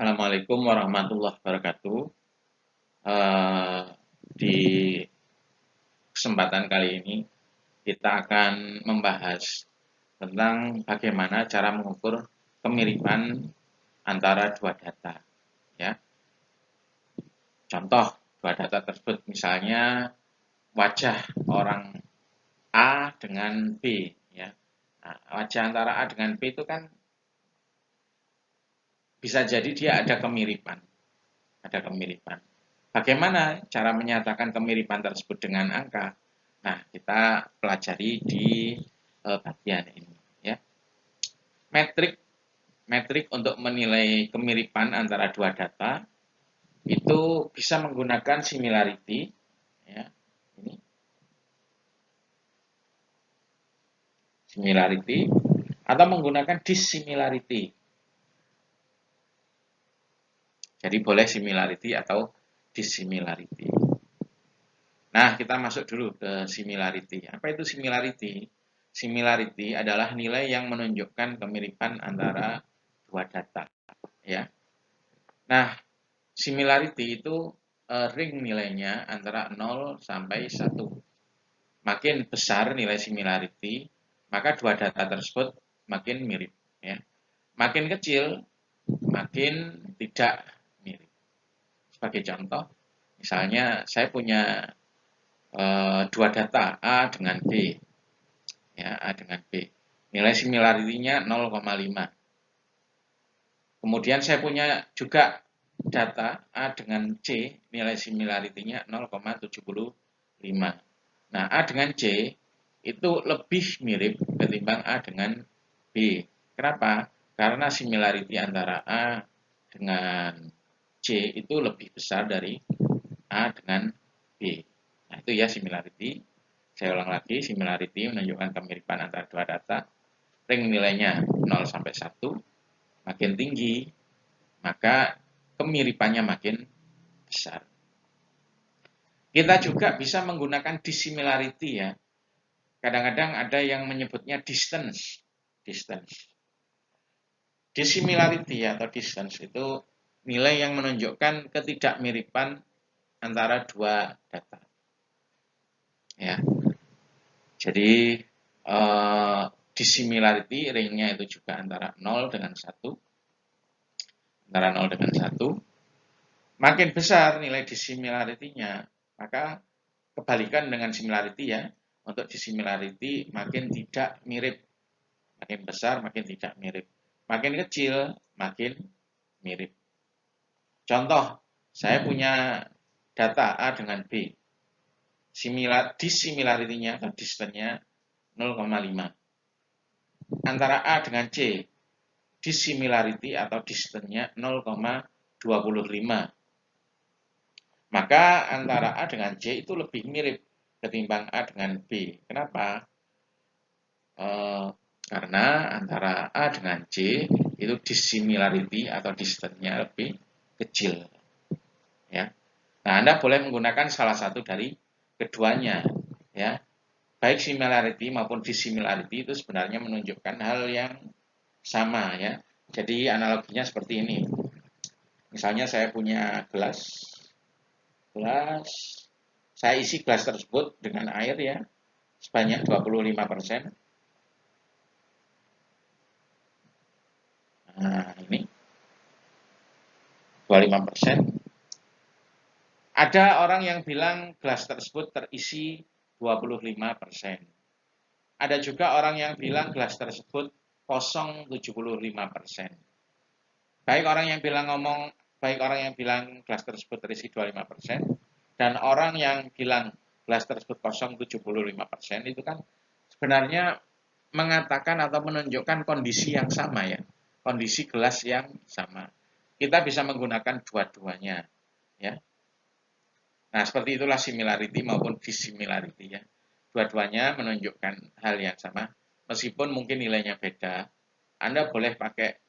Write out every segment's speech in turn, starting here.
Assalamualaikum warahmatullahi wabarakatuh. Di kesempatan kali ini kita akan membahas tentang bagaimana cara mengukur kemiripan antara dua data. Ya, contoh dua data tersebut misalnya wajah orang A dengan B. Ya, nah, wajah antara A dengan B itu kan bisa jadi dia ada kemiripan. Bagaimana cara menyatakan kemiripan tersebut dengan angka? Nah, kita pelajari di bagian ini. Ya. Metrik untuk menilai kemiripan antara dua data itu bisa menggunakan similarity. Ya. Ini. Similarity atau menggunakan dissimilarity. Jadi boleh similarity atau dissimilarity. Nah, kita masuk dulu ke similarity. Apa itu similarity? Similarity adalah nilai yang menunjukkan kemiripan antara dua data. Ya. Nah, similarity itu ring nilainya antara 0 sampai 1. Makin besar nilai similarity, maka dua data tersebut makin mirip. Ya. Makin kecil, makin tidak mirip. Sebagai contoh, misalnya saya punya dua data A dengan B. Ya, A dengan B. Nilai similarity-nya 0,5. Kemudian saya punya juga data A dengan C, nilai similarity-nya 0,75. Nah, A dengan C itu lebih mirip ketimbang A dengan B. Kenapa? Karena similarity antara A dengan C itu lebih besar dari A dengan B. Nah, itu ya similarity. Saya ulang lagi, similarity menunjukkan kemiripan antara dua data. Ring nilainya 0 sampai 1, makin tinggi, maka kemiripannya makin besar. Kita juga bisa menggunakan dissimilarity ya. Kadang-kadang ada yang menyebutnya distance. Dissimilarity atau distance itu nilai yang menunjukkan ketidakmiripan antara dua data. Ya. Jadi dissimilarity ringnya itu juga antara 0 dengan 1. Antara 0 dengan 1. Makin besar nilai dissimilarity-nya, maka kebalikan dengan similarity ya. Untuk dissimilarity makin tidak mirip. Makin besar makin tidak mirip. Makin kecil makin mirip. Contoh, saya punya data A dengan B. Dissimilarity-nya atau distance-nya 0,5. Antara A dengan C, dissimilarity atau distance-nya 0,25. Maka antara A dengan C itu lebih mirip ketimbang A dengan B. Kenapa? Karena antara A dengan C itu dissimilarity atau distance-nya lebih kecil. Ya. Nah, Anda boleh menggunakan salah satu dari keduanya. Ya. Baik similarity maupun dissimilarity itu sebenarnya menunjukkan hal yang sama ya. Jadi analoginya seperti ini. Misalnya saya punya gelas, saya isi gelas tersebut dengan air ya, sebanyak 25%. Nah, ini 25%. Ada orang yang bilang gelas tersebut terisi 25%. Ada juga orang yang bilang gelas tersebut kosong 75%. Baik orang yang bilang gelas tersebut terisi 25% dan orang yang bilang gelas tersebut kosong 75% itu kan sebenarnya mengatakan atau menunjukkan kondisi yang sama ya. Kondisi gelas yang sama. Kita bisa menggunakan dua-duanya ya. Nah, seperti itulah similarity maupun dissimilarity ya. Dua-duanya menunjukkan hal yang sama meskipun mungkin nilainya beda. Anda boleh pakai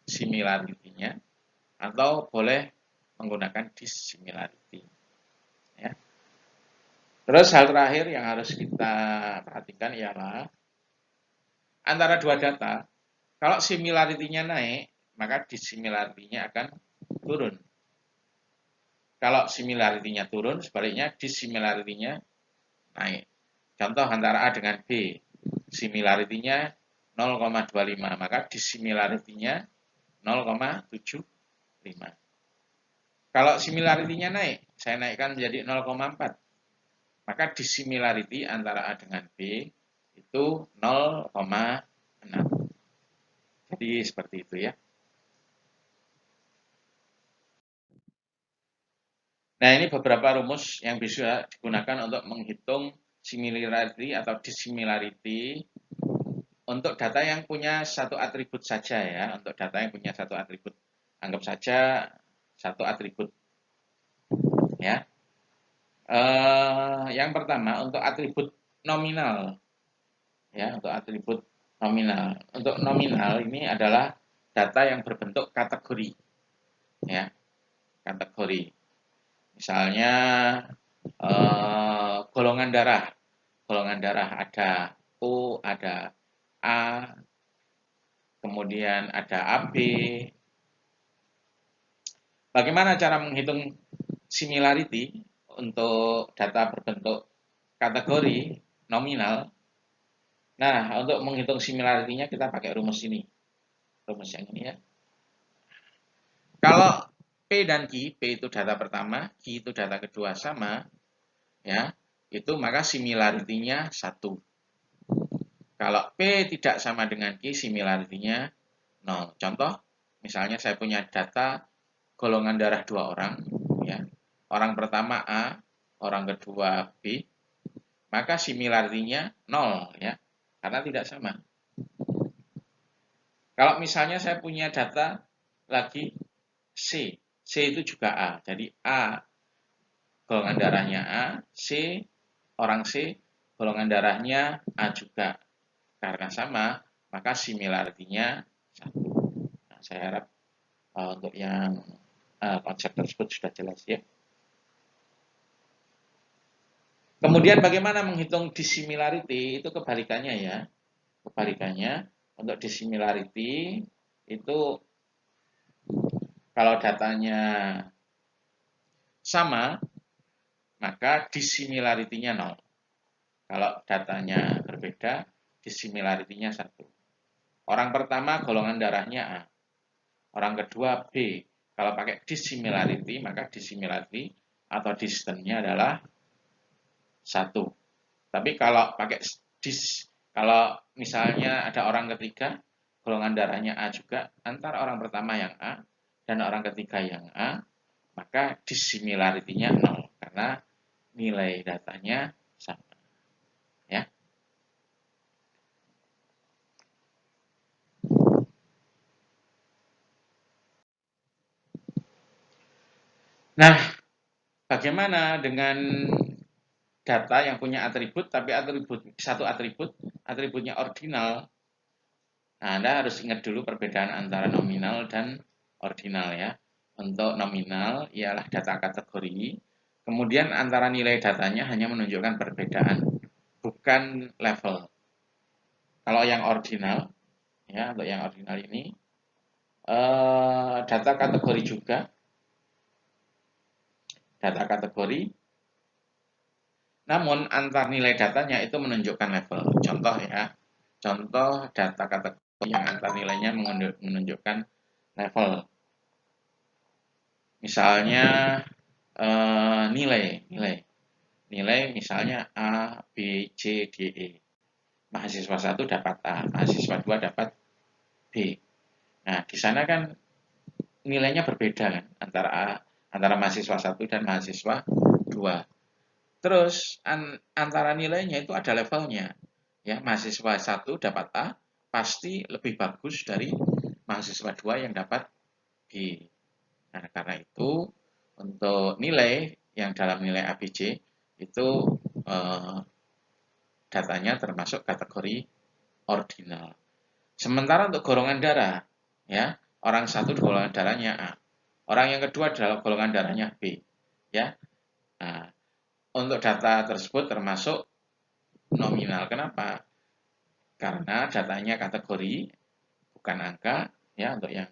similarity-nya atau boleh menggunakan dissimilarity. Ya. Terus hal terakhir yang harus kita perhatikan ialah antara dua data, kalau similarity-nya naik, maka dissimilarity-nya akan turun. Kalau similarity-nya turun, sebaliknya dissimilarity-nya naik. Contoh antara A dengan B, similarity-nya 0,25, maka dissimilarity-nya 0,75. Kalau similarity-nya naik, saya naikkan menjadi 0,4, maka dissimilarity antara A dengan B itu 0,6. Jadi seperti itu ya. Nah, ini beberapa rumus yang bisa digunakan untuk menghitung similarity atau dissimilarity untuk data yang punya satu atribut saja ya. Untuk data yang punya satu atribut. Anggap saja satu atribut ya. Yang pertama untuk atribut nominal ya, untuk atribut nominal. Untuk nominal ini adalah data yang berbentuk kategori ya, kategori. Misalnya golongan darah. Golongan darah ada O, ada A, kemudian ada AB. Bagaimana cara menghitung similarity untuk data berbentuk kategori nominal? Nah, untuk menghitung similarity-nya kita pakai rumus ini. Rumus yang ini ya. Kalau P dan Q, P itu data pertama, Q itu data kedua sama, ya, itu maka similarity-nya 1. Kalau P tidak sama dengan Q, similarity-nya 0. Contoh, misalnya saya punya data golongan darah 2 orang, ya. Orang pertama A, orang kedua B, maka similarity-nya 0, ya, karena tidak sama. Kalau misalnya saya punya data lagi C, C itu juga A. Jadi A golongan darahnya A, C orang C golongan darahnya A juga. Karena sama, maka similarity-nya 1. Nah, saya harap untuk yang konsep tersebut sudah jelas ya. Kemudian bagaimana menghitung dissimilarity? Itu kebalikannya ya. Kebalikannya untuk dissimilarity itu kalau datanya sama, maka dissimilarity-nya 0. Kalau datanya berbeda, dissimilarity-nya 1. Orang pertama golongan darahnya A. Orang kedua B. Kalau pakai dissimilarity, maka dissimilarity atau distance-nya adalah 1. Tapi kalau pakai kalau misalnya ada orang ketiga, golongan darahnya A juga, antara orang pertama yang A dan orang ketiga yang A, maka dissimilarity-nya 0 karena nilai datanya sama. Ya. Nah, bagaimana dengan data yang punya atribut tapi satu atributnya ordinal? Nah, Anda harus ingat dulu perbedaan antara nominal dan ordinal ya. Untuk nominal ialah data kategori, kemudian antara nilai datanya hanya menunjukkan perbedaan, bukan level. Kalau yang ordinal, ya untuk yang ordinal ini, data kategori juga, data kategori, namun antar nilai datanya itu menunjukkan level. Contoh ya, contoh data kategori yang antar nilainya menunjukkan level. Misalnya nilai misalnya A, B, C, D, E. Mahasiswa 1 dapat A, mahasiswa 2 dapat B. Nah, di sana kan nilainya berbeda kan antara mahasiswa 1 dan mahasiswa 2. Terus antara nilainya itu ada levelnya. Ya, mahasiswa 1 dapat A pasti lebih bagus dari mahasiswa 2 yang dapat B. Nah, karena itu untuk nilai yang dalam nilai ABC itu datanya termasuk kategori ordinal. Sementara untuk golongan darah, ya, orang satu golongan darahnya A, orang yang kedua adalah golongan darahnya B, ya. Nah, untuk data tersebut termasuk nominal. Kenapa? Karena datanya kategori, bukan angka, ya, untuk yang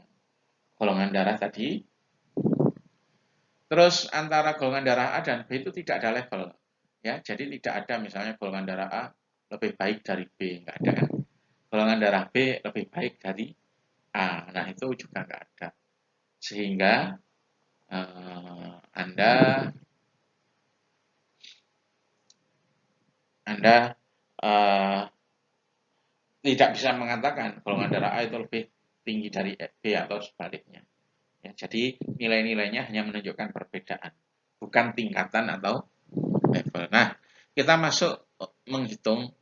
golongan darah tadi. Terus antara golongan darah A dan B itu tidak ada level. Ya, jadi tidak ada misalnya golongan darah A lebih baik dari B, nggak ada kan? Golongan darah B lebih baik dari A. Nah, itu juga nggak ada. Sehingga Anda eh, tidak bisa mengatakan golongan darah A itu lebih tinggi dari B atau sebaliknya. Ya, jadi nilai-nilainya hanya menunjukkan perbedaan, bukan tingkatan atau level. Nah, kita masuk menghitung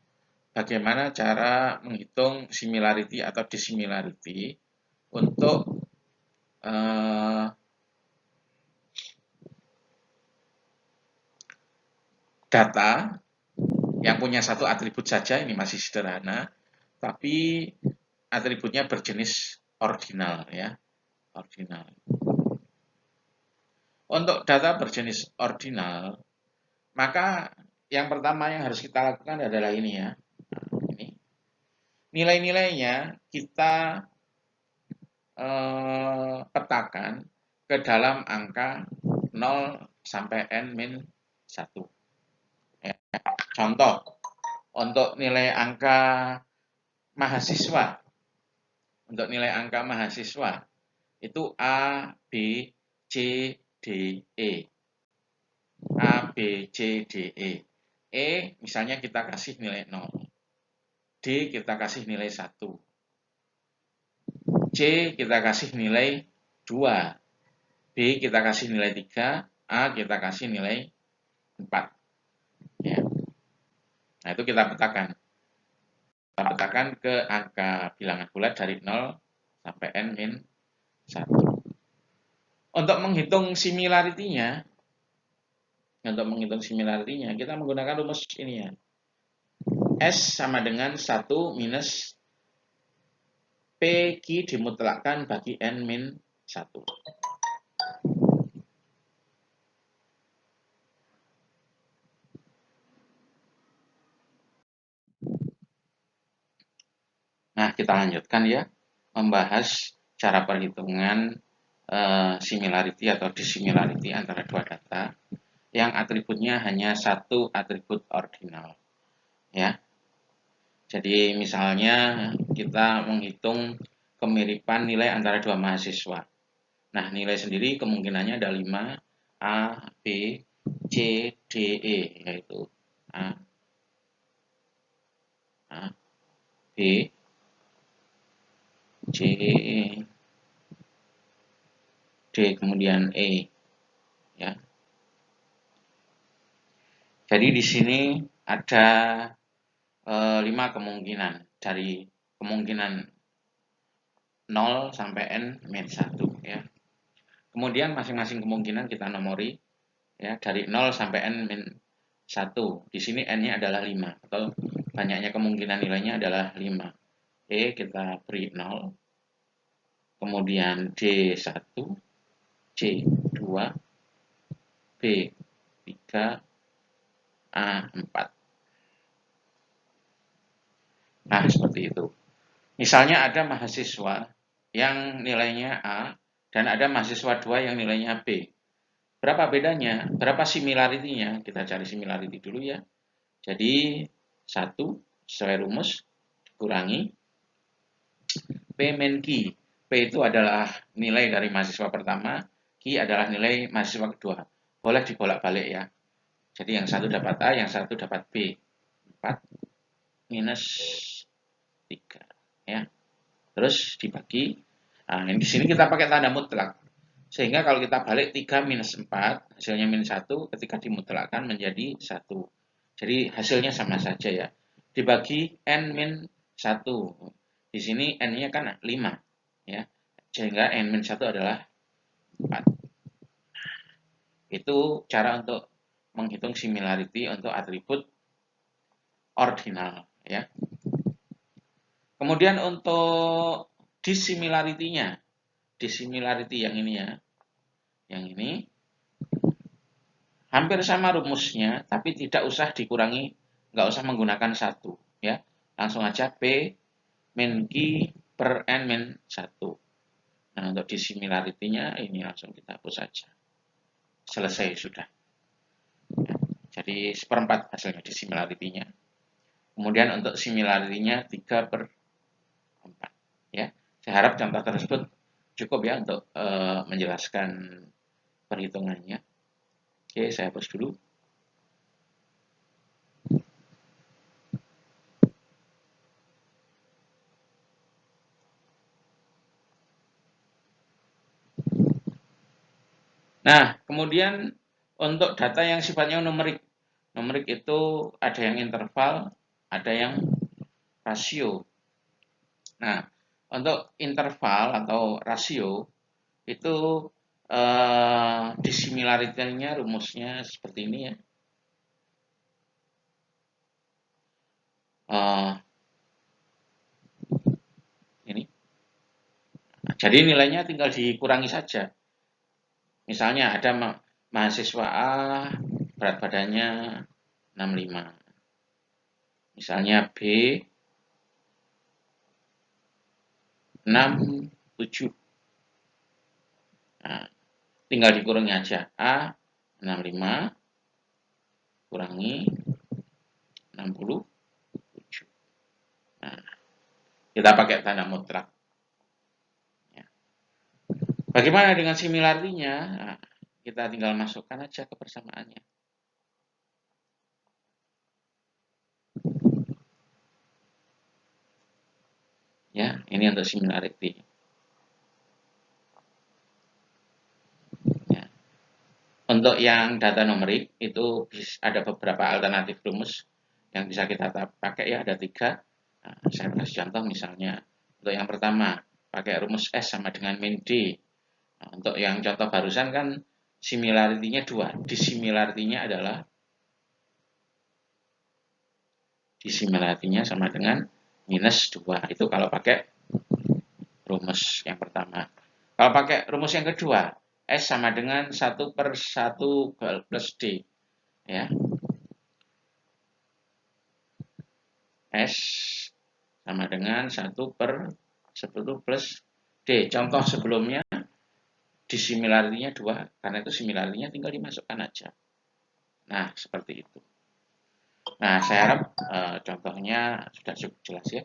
bagaimana cara menghitung similarity atau dissimilarity untuk data yang punya satu atribut saja, ini masih sederhana, tapi atributnya berjenis ordinal ya, ordinal. Untuk data berjenis ordinal, maka yang pertama yang harus kita lakukan adalah ini ya. Ini. Nilai-nilainya kita petakan ke dalam angka 0 sampai n min 1. Ya. Contoh, untuk nilai angka mahasiswa, untuk nilai angka mahasiswa itu A, B, C, D, E. A, B, C, D, E. E misalnya kita kasih nilai 0. D kita kasih nilai 1. C kita kasih nilai 2. B kita kasih nilai 3. A kita kasih nilai 4. Ya. Nah, itu kita petakan. Kita petakan ke angka bilangan bulat dari 0 sampai n min 1. Untuk menghitung similarity-nya, kita menggunakan rumus ini ya. S sama dengan 1 minus PQ dimutlakkan bagi N min 1. Nah, kita lanjutkan ya, membahas cara perhitungan similarity atau dissimilarity antara dua data yang atributnya hanya satu atribut ordinal. Ya. Jadi misalnya kita menghitung kemiripan nilai antara dua mahasiswa. Nah, nilai sendiri kemungkinannya ada 5, A, B, C, D, E, yaitu A, B, C, D, kemudian E. Ya. Jadi di sini ada 5 kemungkinan, dari kemungkinan 0 sampai N min 1 ya. Kemudian masing-masing kemungkinan kita nomori ya, dari 0 sampai N min 1. Di sini N-nya adalah 5 atau banyaknya kemungkinan nilainya adalah 5. E kita beri 0. Kemudian D1, C2, B3, A4. Nah, seperti itu. Misalnya ada mahasiswa yang nilainya A dan ada mahasiswa 2 yang nilainya B. Berapa bedanya? Berapa similarity-nya? Kita cari similarity dulu ya. Jadi 1 sesuai rumus dikurangi P min Q. P itu adalah nilai dari mahasiswa pertama, Q adalah nilai mahasiswa kedua. Boleh dibolak-balik ya. Jadi yang satu dapat A, yang satu dapat B. 4 minus 3 ya. Terus dibagi. Nah, di sini kita pakai tanda mutlak. Sehingga kalau kita balik 3 minus 4, hasilnya minus 1, ketika dimutlakkan menjadi 1. Jadi hasilnya sama saja ya. Dibagi N min 1. Di sini N-nya kan 5. Ya. Sehingga N min 1 adalah 4. Itu cara untuk menghitung similarity untuk atribut ordinal. Ya. Kemudian untuk dissimilarity-nya. Dissimilarity yang ini ya. Yang ini hampir sama rumusnya, tapi tidak usah dikurangi, nggak usah menggunakan 1 ya. Langsung aja P min Q per N min 1. Nah, untuk dissimilarity-nya ini langsung kita hapus saja. selesai sudah. Ya, jadi seperempat hasilnya dissimilarity-nya. Kemudian untuk similarity-nya 3/4. Ya, saya harap contoh tersebut cukup ya untuk menjelaskan perhitungannya. Oke, saya hapus dulu. Nah, kemudian untuk data yang sifatnya numerik. Numerik itu ada yang interval, ada yang rasio. Nah, untuk interval atau rasio itu dissimilarity-nya rumusnya seperti ini ya. Ini. Jadi nilainya tinggal dikurangi saja. Misalnya ada mahasiswa A berat badannya 65. Misalnya B 67. Nah, tinggal dikurangi aja. A 65 kurangi 67. Nah, kita pakai tanda mutlak. Ya. Bagaimana dengan similarity-nya? Nah, kita tinggal masukkan aja ke persamaannya. Ya, ini untuk similarity. Ya. Untuk yang data numerik itu ada beberapa alternatif rumus yang bisa kita pakai ya, ada 3. Nah, saya kasih contoh misalnya untuk yang pertama pakai rumus S sama dengan min D. Nah, untuk yang contoh barusan kan similarity-nya 2. Dissimilarity-nya adalah dissimilarity-nya sama dengan minus 2. Itu kalau pakai rumus yang pertama. Kalau pakai rumus yang kedua, S sama dengan 1/1 plus D. Ya. S sama dengan 1/10 plus D. Contoh sebelumnya dissimilarity-nya 2, karena itu similarity-nya tinggal dimasukkan aja. Nah, seperti itu. Nah, saya harap contohnya sudah cukup jelas ya.